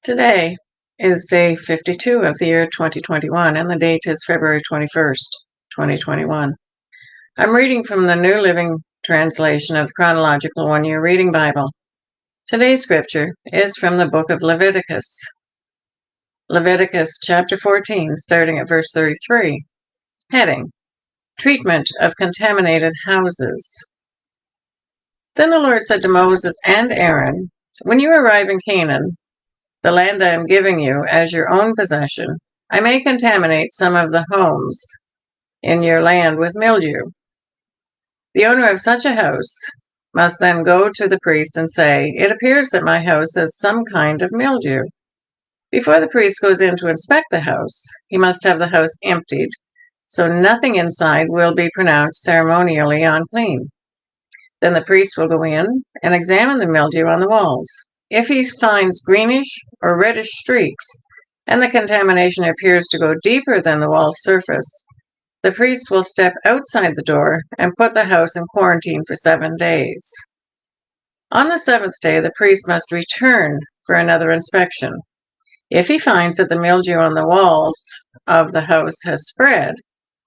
Today is day 52 of the year 2021, and the date is February 21st, 2021. I'm reading from the New Living Translation of the Chronological One-Year Reading Bible. Today's scripture is from the book of Leviticus. Leviticus chapter 14, starting at verse 33. Heading: Treatment of Contaminated Houses. Then the Lord said to Moses and Aaron, "When you arrive in Canaan, the land I am giving you as your own possession, I may contaminate some of the homes in your land with mildew. The owner of such a house must then go to the priest and say, 'It appears that my house has some kind of mildew.' Before the priest goes in to inspect the house, he must have the house emptied, so nothing inside will be pronounced ceremonially unclean. Then the priest will go in and examine the mildew on the walls. If he finds greenish or reddish streaks, and the contamination appears to go deeper than the wall surface, the priest will step outside the door and put the house in quarantine for 7 days. On the 7th day, the priest must return for another inspection. If he finds that the mildew on the walls of the house has spread,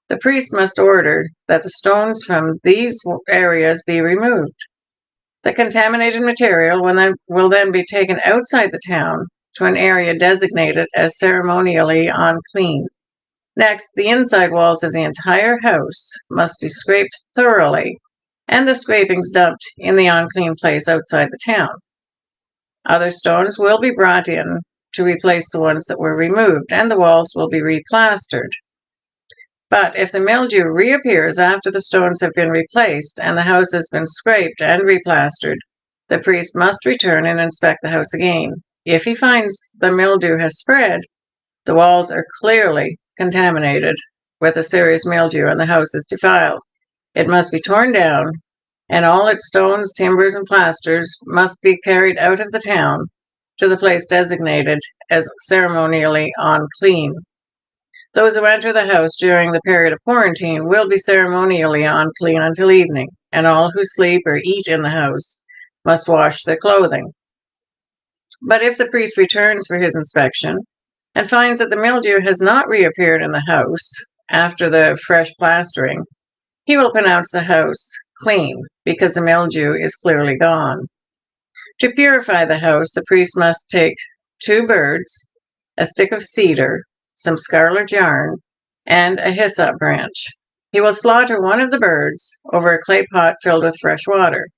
the priest must order that the stones from these areas be removed. The contaminated material will then be taken outside the town to an area designated as ceremonially unclean. Next, the inside walls of the entire house must be scraped thoroughly, and the scrapings dumped in the unclean place outside the town. Other stones will be brought in to replace the ones that were removed, and the walls will be replastered. But if the mildew reappears after the stones have been replaced and the house has been scraped and replastered, the priest must return and inspect the house again. If he finds the mildew has spread, the walls are clearly contaminated with a serious mildew and the house is defiled, it must be torn down, and all its stones, timbers, and plasters must be carried out of the town to the place designated as ceremonially unclean. Those who enter the house during the period of quarantine will be ceremonially unclean until evening, and all who sleep or eat in the house must wash their clothing. But if the priest returns for his inspection and finds that the mildew has not reappeared in the house after the fresh plastering, he will pronounce the house clean because the mildew is clearly gone. To purify the house, the priest must take 2 birds, a stick of cedar, some scarlet yarn, and a hyssop branch. He will slaughter one of the birds over a clay pot filled with fresh water.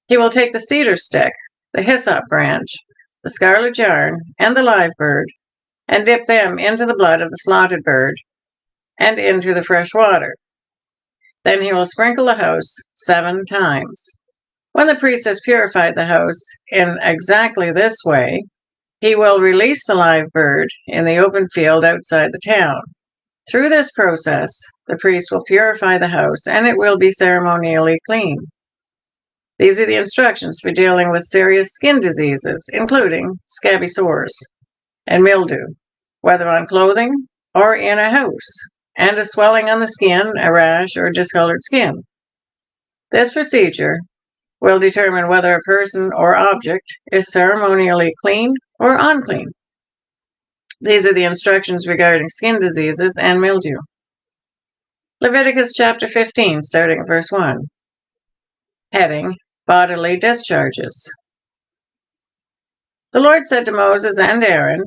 He will take the cedar stick, the hyssop branch, the scarlet yarn, and the live bird, and dip them into the blood of the slaughtered bird and into the fresh water. Then he will sprinkle the house 7 times. When the priest has purified the house in exactly this way, he will release the live bird in the open field outside the town. Through this process, the priest will purify the house and it will be ceremonially clean. These are the instructions for dealing with serious skin diseases, including scabby sores and mildew, whether on clothing or in a house, and a swelling on the skin, a rash, or discolored skin. This procedure will determine whether a person or object is ceremonially clean or unclean. These are the instructions regarding skin diseases and mildew. Leviticus chapter 15, starting at verse 1. Heading: Bodily Discharges. The Lord said to Moses and Aaron,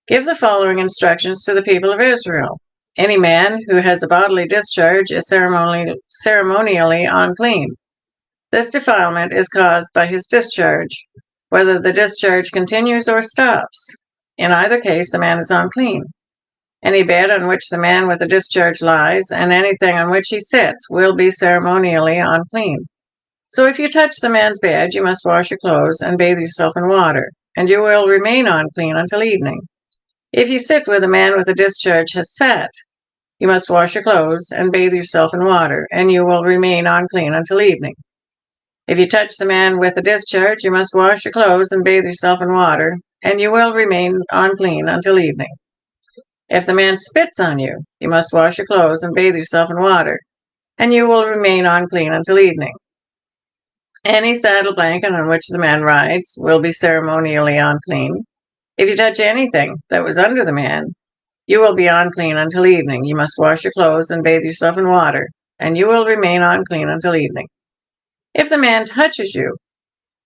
"Give the following instructions to the people of Israel. Any man who has a bodily discharge is ceremonially unclean. This defilement is caused by his discharge, whether the discharge continues or stops. In either case, the man is unclean. Any bed on which the man with a discharge lies and anything on which he sits will be ceremonially unclean. So if you touch the man's bed, you must wash your clothes and bathe yourself in water, and you will remain unclean until evening. If you sit where the man with a discharge has sat, you must wash your clothes and bathe yourself in water, and you will remain unclean until evening. If you touch the man with a discharge, you must wash your clothes and bathe yourself in water, and you will remain unclean until evening. If the man spits on you, you must wash your clothes and bathe yourself in water, and you will remain unclean until evening. Any saddle blanket on which the man rides will be ceremonially unclean. If you touch anything that was under the man, you will be unclean until evening. You must wash your clothes and bathe yourself in water, and you will remain unclean until evening. If the man touches you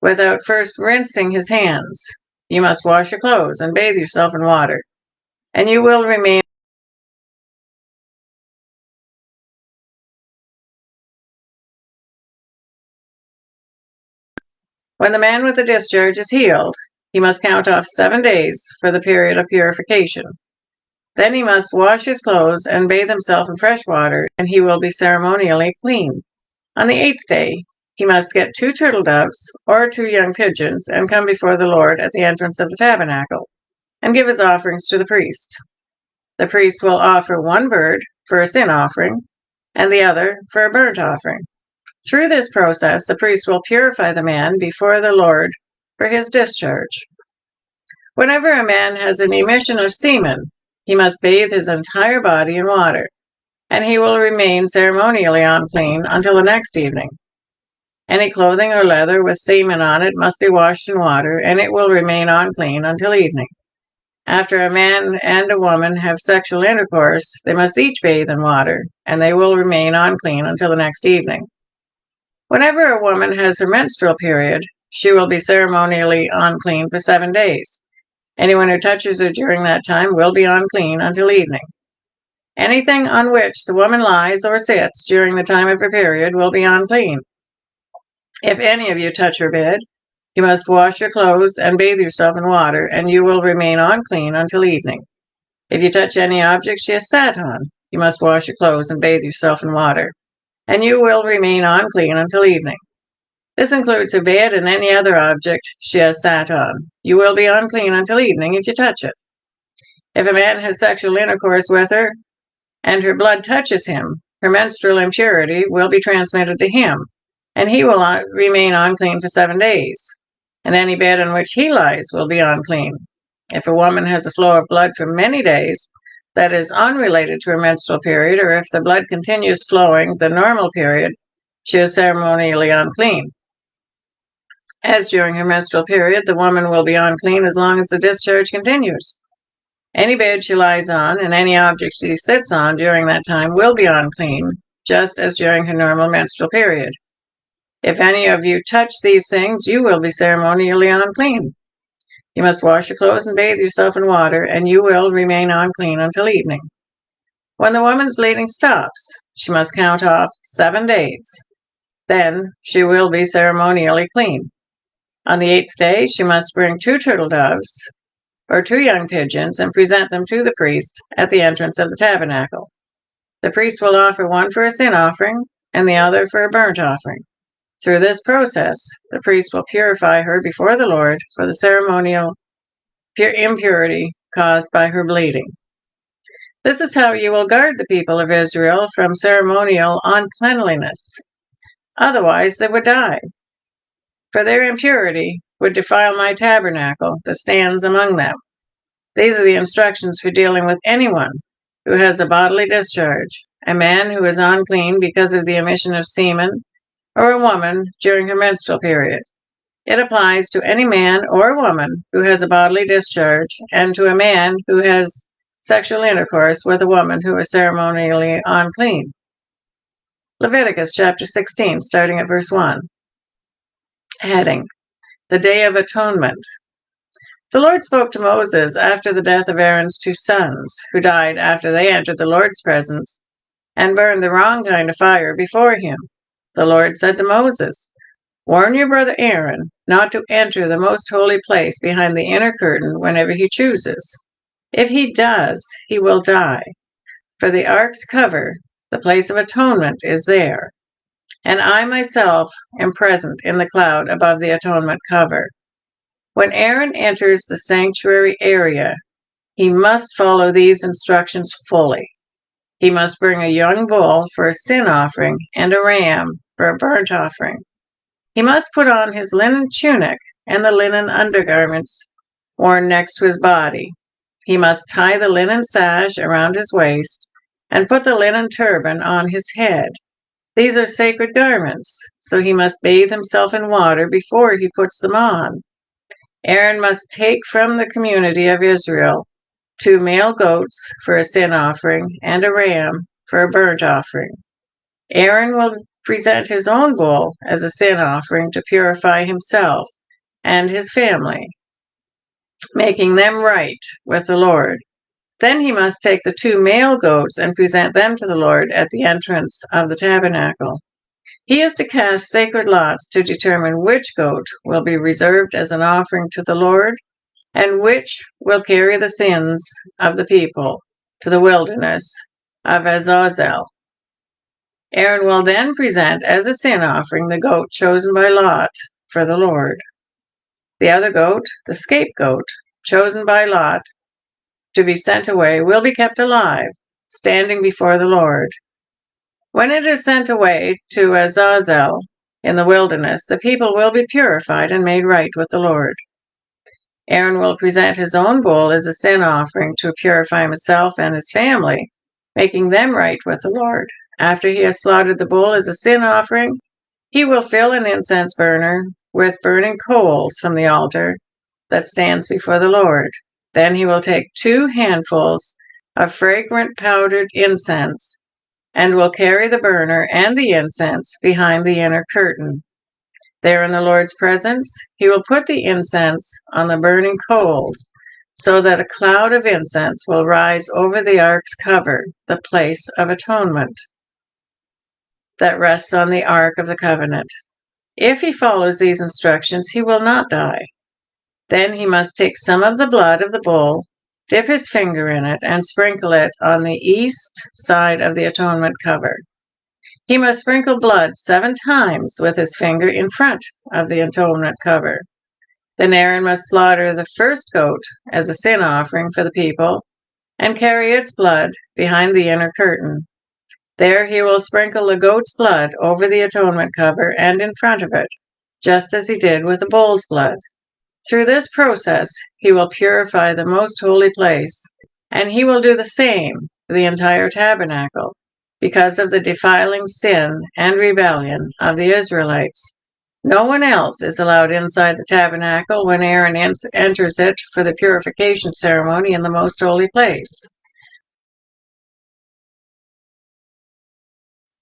without first rinsing his hands, you must wash your clothes and bathe yourself in water, and you will remain. When the man with the discharge is healed, he must count off 7 days for the period of purification. Then he must wash his clothes and bathe himself in fresh water, and he will be ceremonially clean. On the 8th day, he must get 2 turtle doves or 2 young pigeons and come before the Lord at the entrance of the tabernacle and give his offerings to the priest. The priest will offer 1 bird for a sin offering and the other for a burnt offering. Through this process, the priest will purify the man before the Lord for his discharge. Whenever a man has an emission of semen, he must bathe his entire body in water, and he will remain ceremonially unclean until the next evening. Any clothing or leather with semen on it must be washed in water, and it will remain unclean until evening. After a man and a woman have sexual intercourse, they must each bathe in water, and they will remain unclean until the next evening. Whenever a woman has her menstrual period, she will be ceremonially unclean for 7 days. Anyone who touches her during that time will be unclean until evening. Anything on which the woman lies or sits during the time of her period will be unclean. If any of you touch her bed, you must wash your clothes and bathe yourself in water, and you will remain unclean until evening. If you touch any object she has sat on, you must wash your clothes and bathe yourself in water, and you will remain unclean until evening. This includes her bed and any other object she has sat on. You will be unclean until evening if you touch it. If a man has sexual intercourse with her, and her blood touches him, her menstrual impurity will be transmitted to him, and he will remain unclean for 7 days, and any bed on which he lies will be unclean. If a woman has a flow of blood for many days that is unrelated to her menstrual period, or if the blood continues flowing the normal period, she is ceremonially unclean. As during her menstrual period, the woman will be unclean as long as the discharge continues. Any bed she lies on and any object she sits on during that time will be unclean, just as during her normal menstrual period. If any of you touch these things, you will be ceremonially unclean. You must wash your clothes and bathe yourself in water, and you will remain unclean until evening. When the woman's bleeding stops, she must count off 7 days. Then she will be ceremonially clean. On the 8th day, she must bring 2 turtle doves or 2 young pigeons and present them to the priest at the entrance of the tabernacle. The priest will offer 1 for a sin offering and the other for a burnt offering. Through this process, the priest will purify her before the Lord for the ceremonial impurity caused by her bleeding. This is how you will guard the people of Israel from ceremonial uncleanliness. Otherwise, they would die. For their impurity would defile my tabernacle that stands among them. These are the instructions for dealing with anyone who has a bodily discharge, a man who is unclean because of the emission of semen, or a woman during her menstrual period. It applies to any man or woman who has a bodily discharge, and to a man who has sexual intercourse with a woman who is ceremonially unclean. Leviticus chapter 16, starting at verse 1. Heading: The Day of Atonement. The Lord spoke to Moses after the death of Aaron's 2 sons, who died after they entered the Lord's presence and burned the wrong kind of fire before him. The Lord said to Moses, "Warn your brother Aaron not to enter the most holy place behind the inner curtain whenever he chooses. If he does, he will die. For the ark's cover, the place of atonement, is there, and I myself am present in the cloud above the atonement cover. When Aaron enters the sanctuary area, he must follow these instructions fully. He must bring a young bull for a sin offering and a ram for a burnt offering. He must put on his linen tunic and the linen undergarments worn next to his body. He must tie the linen sash around his waist and put the linen turban on his head. These are sacred garments, so he must bathe himself in water before he puts them on. Aaron must take from the community of Israel 2 male goats for a sin offering and a ram for a burnt offering. Aaron will present his own bull as a sin offering to purify himself and his family, making them right with the Lord. Then he must take the 2 male goats and present them to the Lord at the entrance of the tabernacle. He is to cast sacred lots to determine which goat will be reserved as an offering to the Lord and which will carry the sins of the people to the wilderness of Azazel. Aaron will then present as a sin offering the goat chosen by Lot for the Lord. The other goat, the scapegoat, chosen by Lot to be sent away, will be kept alive, standing before the Lord. When it is sent away to Azazel in the wilderness, the people will be purified and made right with the Lord. Aaron will present his own bull as a sin offering to purify himself and his family, making them right with the Lord. After he has slaughtered the bull as a sin offering, he will fill an incense burner with burning coals from the altar that stands before the Lord. Then he will take 2 handfuls of fragrant powdered incense and will carry the burner and the incense behind the inner curtain. There in the Lord's presence, he will put the incense on the burning coals, so that a cloud of incense will rise over the ark's cover, the place of atonement that rests on the ark of the covenant. If he follows these instructions, he will not die. Then he must take some of the blood of the bull, dip his finger in it, and sprinkle it on the east side of the atonement cover. He must sprinkle blood 7 times with his finger in front of the atonement cover. Then Aaron must slaughter the first goat as a sin offering for the people and carry its blood behind the inner curtain. There he will sprinkle the goat's blood over the atonement cover and in front of it, just as he did with the bull's blood. Through this process, he will purify the most holy place, and he will do the same for the entire tabernacle, because of the defiling sin and rebellion of the Israelites. No one else is allowed inside the tabernacle when Aaron enters it for the purification ceremony in the most holy place.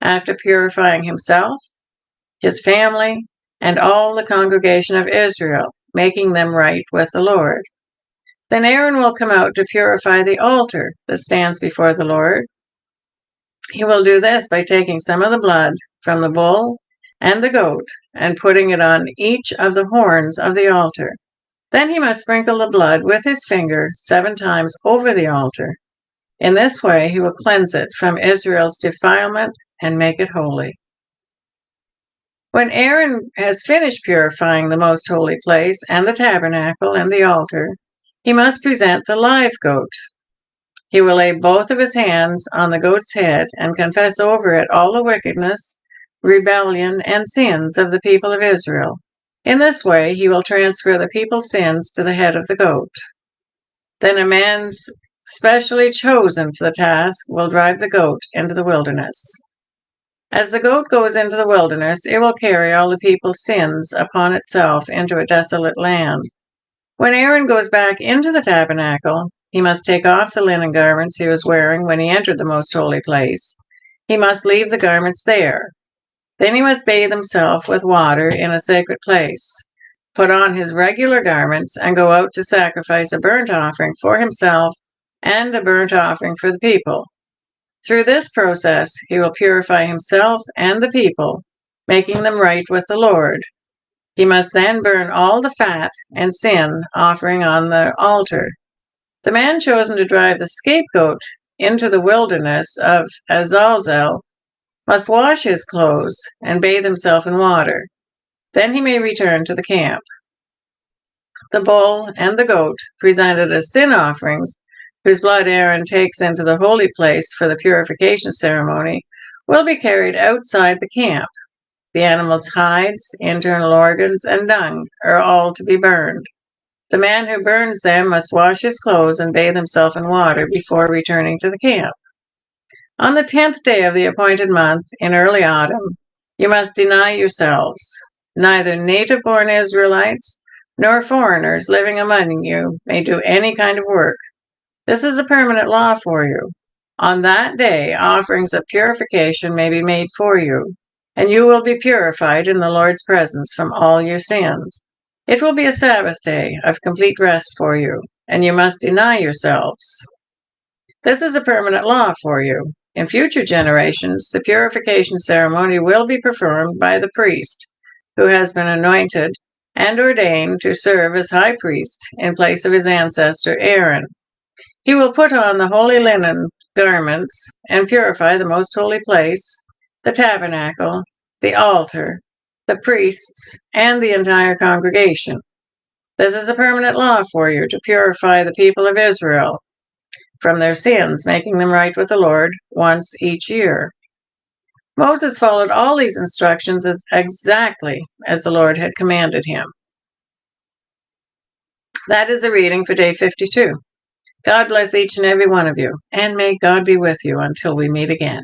After purifying himself, his family, and all the congregation of Israel, making them right with the Lord, then Aaron will come out to purify the altar that stands before the Lord. He will do this by taking some of the blood from the bull and the goat and putting it on each of the horns of the altar. Then he must sprinkle the blood with his finger 7 times over the altar. In this way he will cleanse it from Israel's defilement and make it holy. When Aaron has finished purifying the most holy place and the tabernacle and the altar, he must present the live goat. He will lay both of his hands on the goat's head and confess over it all the wickedness, rebellion, and sins of the people of Israel. In this way, he will transfer the people's sins to the head of the goat. Then a man specially chosen for the task will drive the goat into the wilderness. As the goat goes into the wilderness, it will carry all the people's sins upon itself into a desolate land. When Aaron goes back into the tabernacle, he must take off the linen garments he was wearing when he entered the most holy place. He must leave the garments there. Then he must bathe himself with water in a sacred place, put on his regular garments, and go out to sacrifice a burnt offering for himself and a burnt offering for the people. Through this process, he will purify himself and the people, making them right with the Lord. He must then burn all the fat and sin offering on the altar. The man chosen to drive the scapegoat into the wilderness of Azazel must wash his clothes and bathe himself in water. Then he may return to the camp. The bull and the goat, presented as sin offerings, whose blood Aaron takes into the holy place for the purification ceremony, will be carried outside the camp. The animal's hides, internal organs, and dung are all to be burned. The man who burns them must wash his clothes and bathe himself in water before returning to the camp. On the 10th day of the appointed month, in early autumn, you must deny yourselves. Neither native-born Israelites nor foreigners living among you may do any kind of work. This is a permanent law for you. On that day, offerings of purification may be made for you, and you will be purified in the Lord's presence from all your sins. It will be a Sabbath day of complete rest for you, and you must deny yourselves. This is a permanent law for you. In future generations, the purification ceremony will be performed by the priest, who has been anointed and ordained to serve as high priest in place of his ancestor Aaron. He will put on the holy linen garments and purify the most holy place, the tabernacle, the altar, the priests, and the entire congregation. This is a permanent law for you to purify the people of Israel from their sins, making them right with the Lord once each year. Moses followed all these instructions exactly as the Lord had commanded him. That is a reading for day 52. God bless each and every one of you, and may God be with you until we meet again.